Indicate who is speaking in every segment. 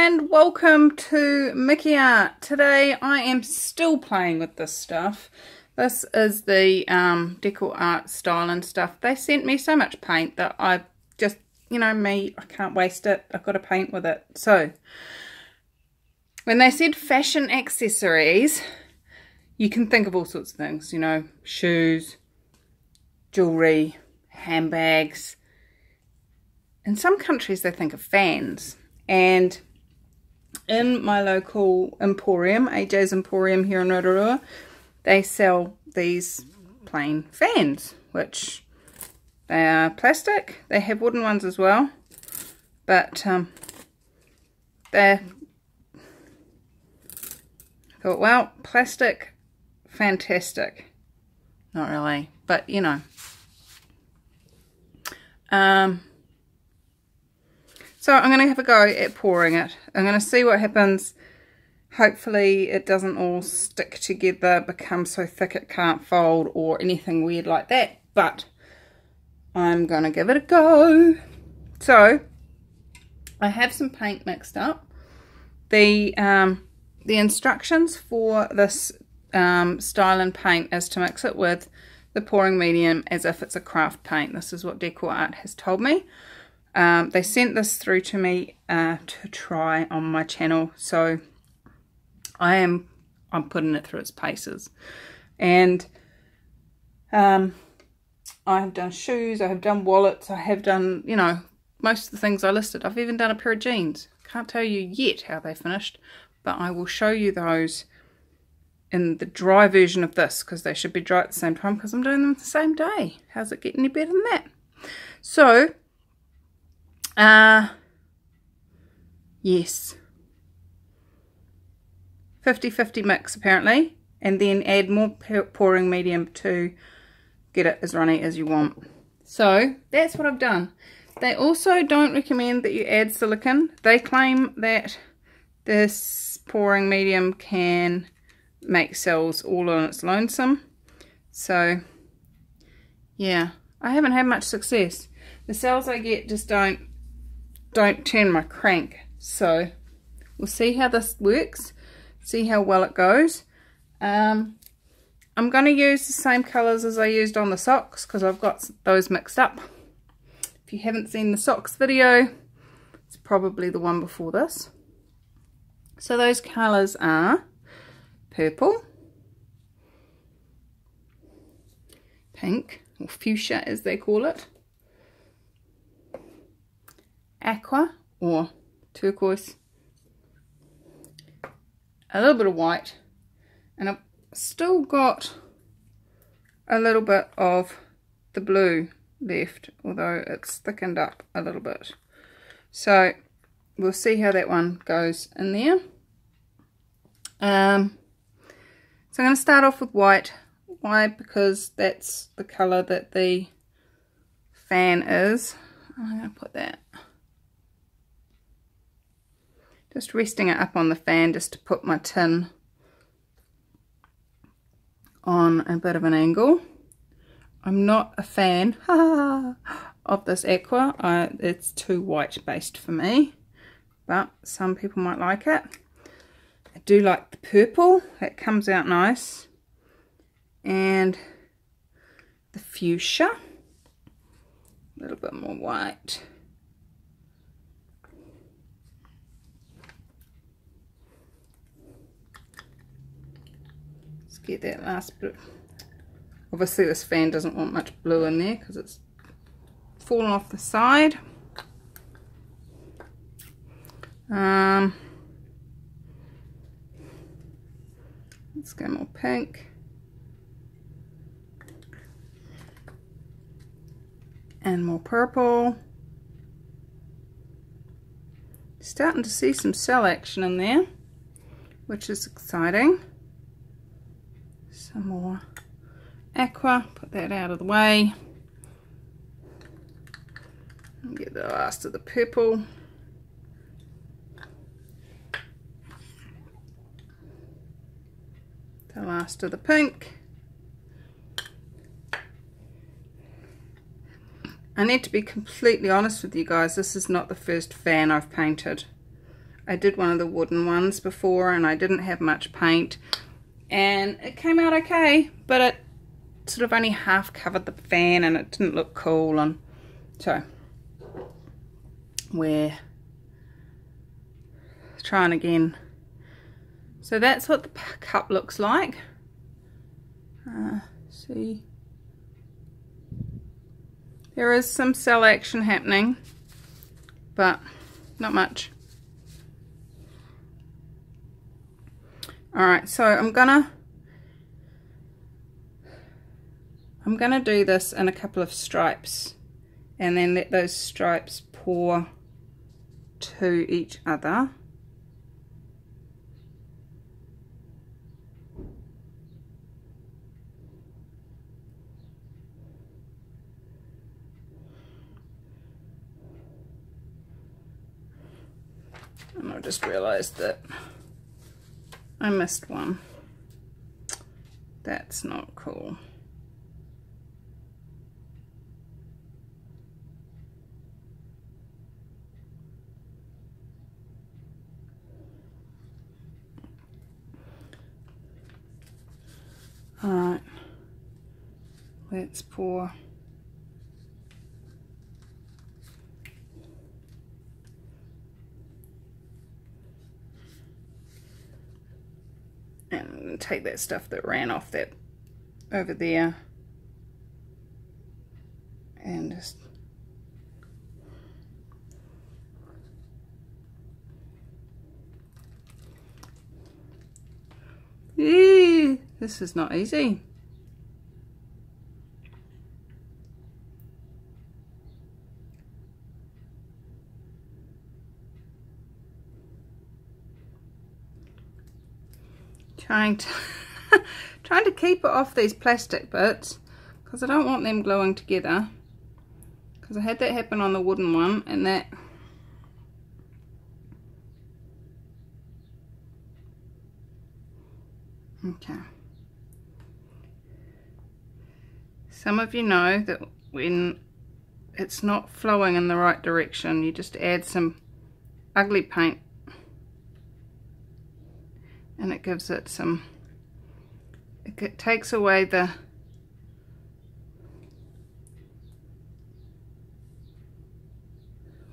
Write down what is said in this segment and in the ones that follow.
Speaker 1: and welcome to Mickey Art. Today I am still playing with this stuff. This is the DecoArt Stylin stuff. They sent me so much paint that I just, I can't waste it. I've got to paint with it. So when they said fashion accessories, you can think of all sorts of things, shoes, jewellery, handbags. In some countries they think of fans. And in my local emporium, AJ's Emporium here in Rotorua, they sell these plain fans, which they are plastic. They have wooden ones as well, but they're, I thought, well, plastic, fantastic. Not really, but so I'm going to have a go at pouring it. I'm going to see what happens. Hopefully it doesn't all stick together, become so thick it can't fold or anything weird like that. But I'm going to give it a go. So I have some paint mixed up. The instructions for this Stylin paint is to mix it with the pouring medium as if it's a craft paint. This is what DecoArt has told me. They sent this through to me to try on my channel, so I'm putting it through its paces. And I have done shoes, I have done wallets, I have done, most of the things I listed. I've even done a pair of jeans. Can't tell you yet how they finished, but I will show you those in the dry version of this, because they should be dry at the same time, because I'm doing them the same day. How's it get any better than that? So yes, 50-50 mix apparently, and then add more pouring medium to get it as runny as you want. So that's what I've done. They also don't recommend that you add silicone. They claim that this pouring medium can make cells all on its lonesome. So yeah, I haven't had much success. The cells I get just don't turn my crank. So we'll see how this works, see how well it goes. I'm going to use the same colours as I used on the socks, because I've got those mixed up. If you haven't seen the socks video, it's probably the one before this. So those colours are purple, pink, or fuchsia as they call it, aqua or turquoise, a little bit of white, and I've still got a little bit of the blue left, although it's thickened up a little bit. So we'll see how that one goes in there. So I'm going to start off with white. Why? Because that's the colour that the fan is. I'm going to put that, just resting it up on the fan just to put my tin on a bit of an angle. I'm not a fan of this aqua. It's too white based for me, but some people might like it. I do like the purple, it comes out nice, and the fuchsia, a little bit more white. Let's get that last bit. Obviously this fan doesn't want much blue in there because it's fallen off the side. Let's go more pink. And more purple. Starting to see some cell action in there, which is exciting. Some more aqua, put that out of the way. And get the last of the purple. The last of the pink. I need to be completely honest with you guys, this is not the first fan I've painted. I did one of the wooden ones before and I didn't have much paint and it came out okay, but it sort of only half covered the fan and it didn't look cool, and so we're trying again. So that's what the cup looks like. See, there is some cell action happening, but not much. Alright, so I'm gonna do this in a couple of stripes and then let those stripes pour to each other. And I just realized that I missed one. That's not cool. Alright, let's pour. And I'm going to take that stuff that ran off that over there and just this is not easy. Trying to keep it off these plastic bits because I don't want them gluing together, because I had that happen on the wooden one and that okay. Some of you know that when it's not flowing in the right direction, you just add some ugly paint and it gives it some, it takes away the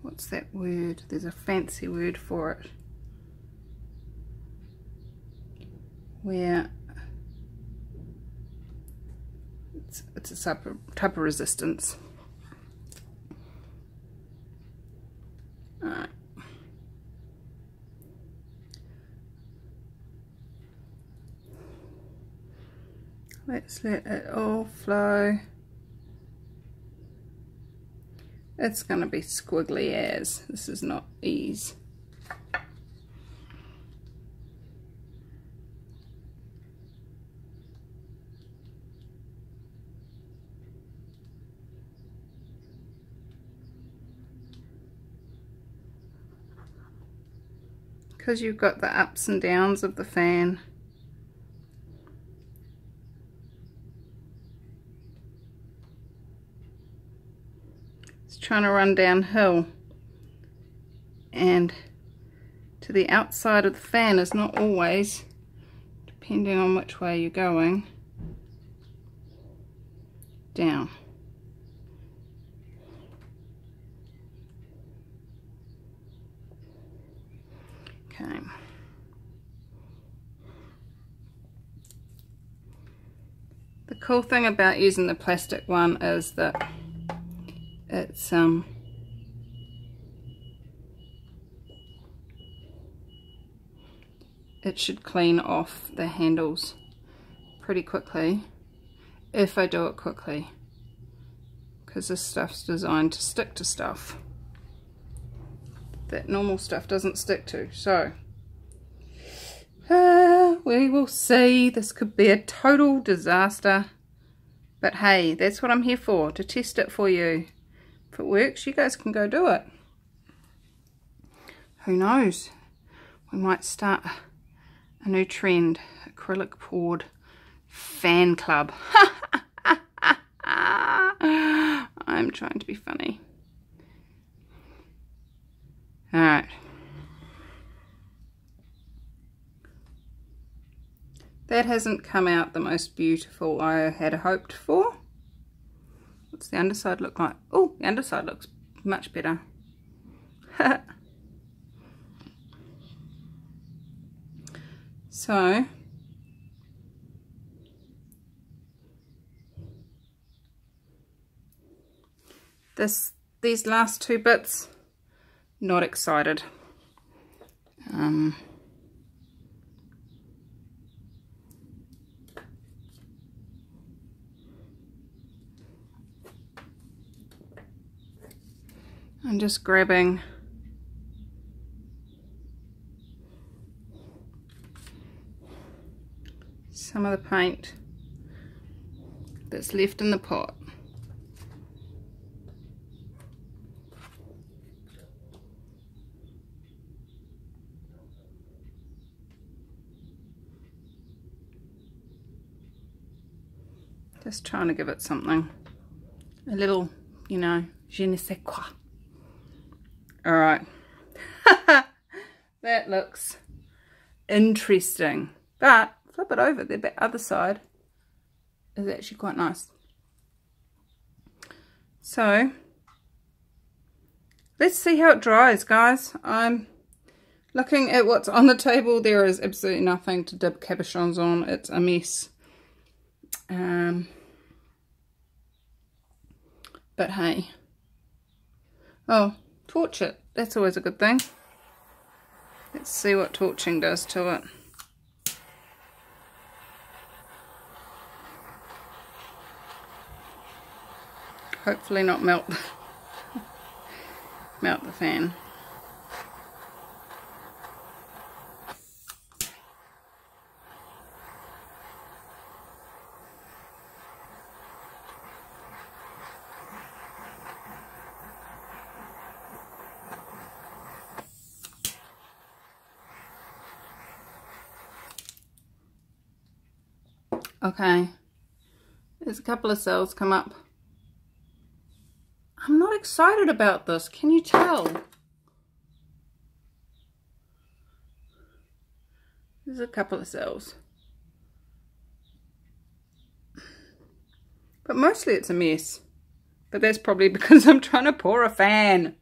Speaker 1: what's that word? There's a fancy word for it. Where it's a type of resistance. Alright. Let's let it all flow. It's going to be squiggly as. This is not ease. Because you've got the ups and downs of the fan. It's trying to run downhill, and to the outside of the fan is not always, depending on which way you're going, down. Okay. The cool thing about using the plastic one is that it's it should clean off the handles pretty quickly if I do it quickly, because this stuff's designed to stick to stuff that normal stuff doesn't stick to. So we will see. This could be a total disaster, but hey, that's what I'm here for, to test it for you. If it works, you guys can go do it. Who knows, we might start a new trend, acrylic poured fan club. I'm trying to be funny. Alright. that hasn't come out the most beautiful I had hoped for. What's the underside look like? Oh, the underside looks much better. So these last two bits, not excited. I'm just grabbing some of the paint that's left in the pot. Just trying to give it something, a little, you know, je ne sais quoi. Alright, that looks interesting, but flip it over, the other side is actually quite nice. So, let's see how it dries, guys. I'm looking at what's on the table. There is absolutely nothing to dip cabochons on. It's a mess. But hey, oh, torch it, that's always a good thing. Let's see what torching does to it. Hopefully not melt melt the fan. Okay, there's a couple of cells come up. I'm not excited about this, can you tell? There's a couple of cells. But mostly it's a mess. But that's probably because I'm trying to pour a fan.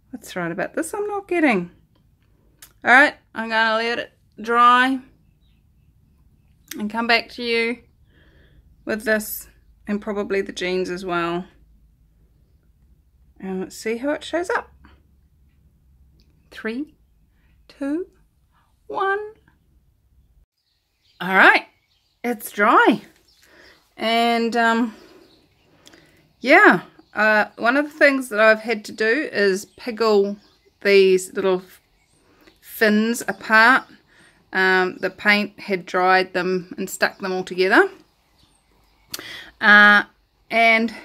Speaker 1: What's right about this I'm not getting. Alright, I'm going to let it dry and come back to you with this and probably the jeans as well, and let's see how it shows up. 3, 2, 1. All right, it's dry, and yeah, one of the things that I've had to do is piggle these little fins apart. The paint had dried them and stuck them all together, and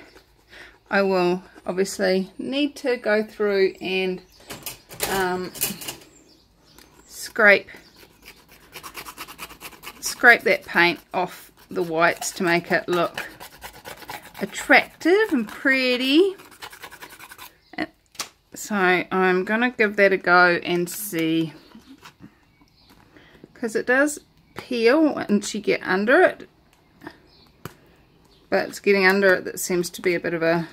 Speaker 1: I will obviously need to go through and scrape that paint off the whites to make it look attractive and pretty. So I'm gonna give that a go and see, because it does peel once you get under it, but it's getting under it that seems to be a bit of a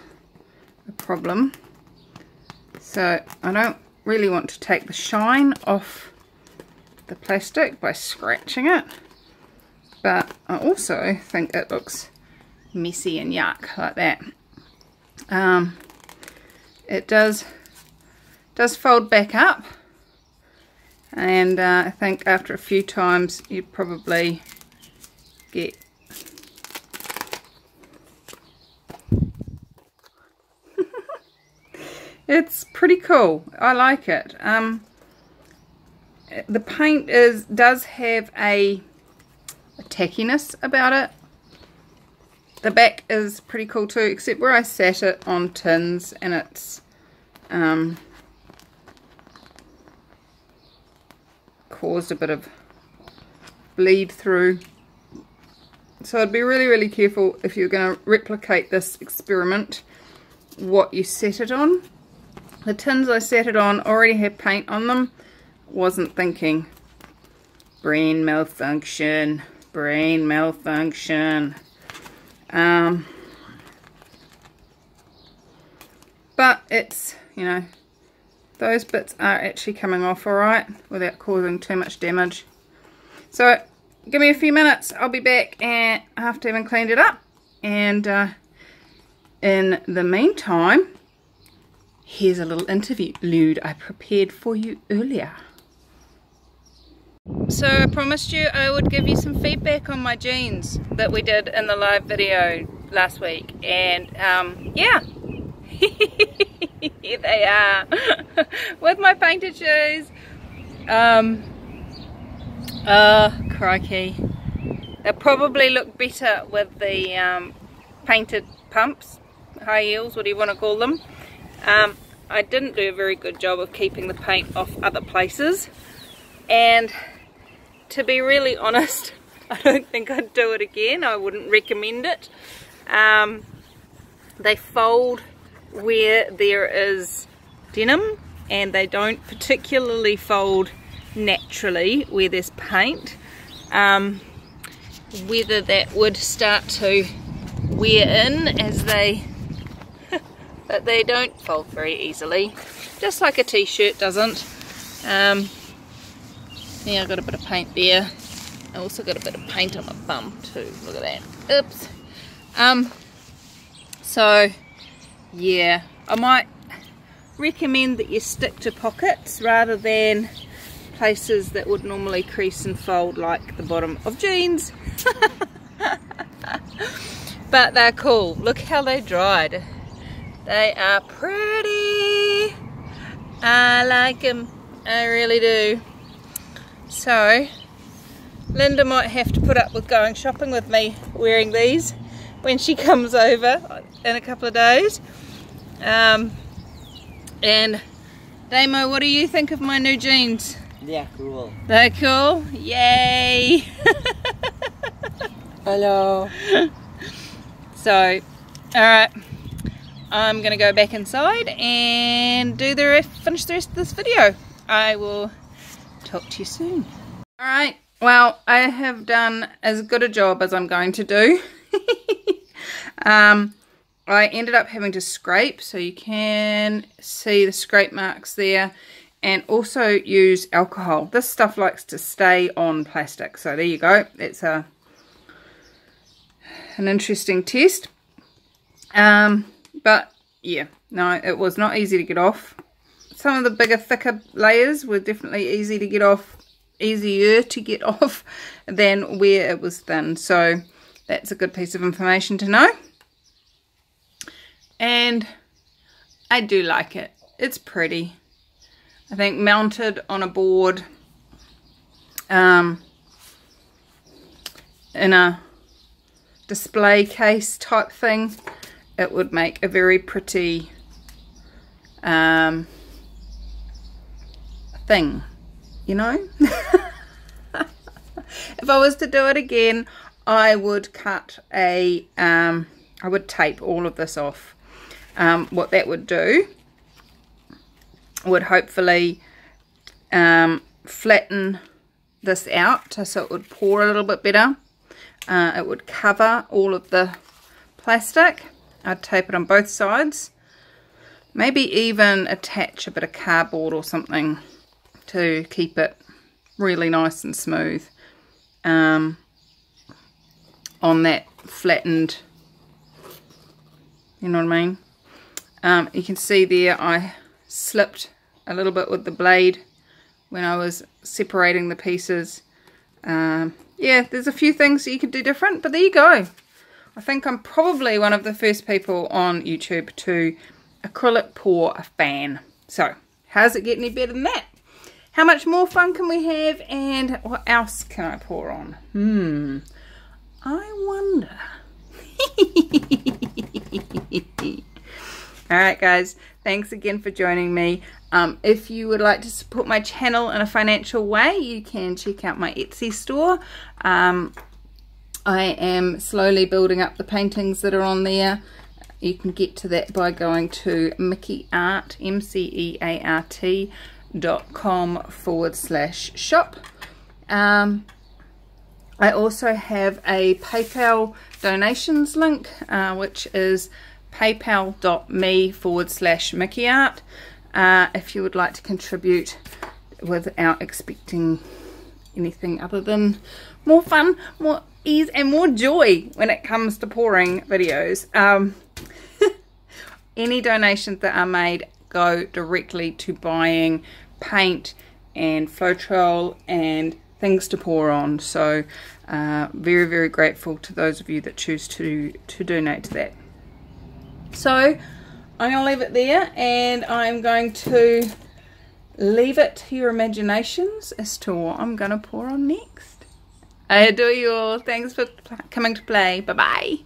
Speaker 1: problem. So I don't really want to take the shine off the plastic by scratching it, but I also think it looks messy and yuck like that. It does fold back up, and I think after a few times you probably get it's pretty cool. I like it. The paint does have a tackiness about it. The back is pretty cool too, except where I sat it on tins and it's caused a bit of bleed through. So I'd be really, really careful if you're going to replicate this experiment what you set it on. The tins I set it on already have paint on them. wasn't thinking. Brain malfunction. Brain malfunction. But it's, you know, those bits are actually coming off alright without causing too much damage. So give me a few minutes, I'll be back and after having cleaned it up. And in the meantime, here's a little interlude I prepared for you earlier. So I promised you I would give you some feedback on my jeans that we did in the live video last week, and yeah, here they are with my painted shoes. Crikey, they'll probably look better with the painted pumps, high heels, what do you want to call them. I didn't do a very good job of keeping the paint off other places, and to be really honest, I don't think I'd do it again. I wouldn't recommend it. They fold where there is denim, and they don't particularly fold naturally where there's paint. Whether that would start to wear in as they but they don't fold very easily, just like a t-shirt doesn't. Yeah, I got a bit of paint there. I also got a bit of paint on my bum too. Look at that. Oops. So yeah, I might recommend that you stick to pockets rather than places that would normally crease and fold like the bottom of jeans. But they're cool. Look how they dried. They are pretty. I like them. I really do. So Linda might have to put up with going shopping with me wearing these when she comes over in a couple of days. And Damo, what do you think of my new jeans?
Speaker 2: They're cool.
Speaker 1: They're cool? Yay!
Speaker 2: Hello.
Speaker 1: So, alright, I'm going to go back inside and finish the rest of this video. I will talk to you soon. Alright, well, I have done as good a job as I'm going to do. I ended up having to scrape, so you can see the scrape marks there, and also use alcohol. This stuff likes to stay on plastic, so there you go. It's an interesting test. But yeah, no, it was not easy to get off. Some of the bigger, thicker layers were definitely easier to get off than where it was thin. So that's a good piece of information to know. And I do like it. It's pretty. I think mounted on a board in a display case type thing, it would make a very pretty thing, you know. If I was to do it again, I would cut I would tape all of this off. What that would do would hopefully flatten this out so it would pour a little bit better. It would cover all of the plastic. I'd tape it on both sides. Maybe even attach a bit of cardboard or something to keep it really nice and smooth on that flattened, you know what I mean? You can see there I slipped a little bit with the blade when I was separating the pieces. Yeah, there's a few things that you could do different, but there you go. I think I'm probably one of the first people on YouTube to acrylic pour a fan. So, how's it get any better than that? How much more fun can we have, and what else can I pour on? I wonder. Alright guys, thanks again for joining me. If you would like to support my channel in a financial way, you can check out my Etsy store. I am slowly building up the paintings that are on there. You can get to that by going to Mickey Art, MCEART, stylin.com/shop. I also have a PayPal donations link, which is paypal.me/MickeyArt, if you would like to contribute without expecting anything other than more fun, more ease and more joy when it comes to pouring videos. Any donations that are made go directly to buying paint and Floetrol and things to pour on, so very, very grateful to those of you that choose to donate to that. So I'm going to leave it there, and I'm going to leave it to your imaginations as to what I'm going to pour on next. I adore you all. Thanks for coming to play. Bye bye.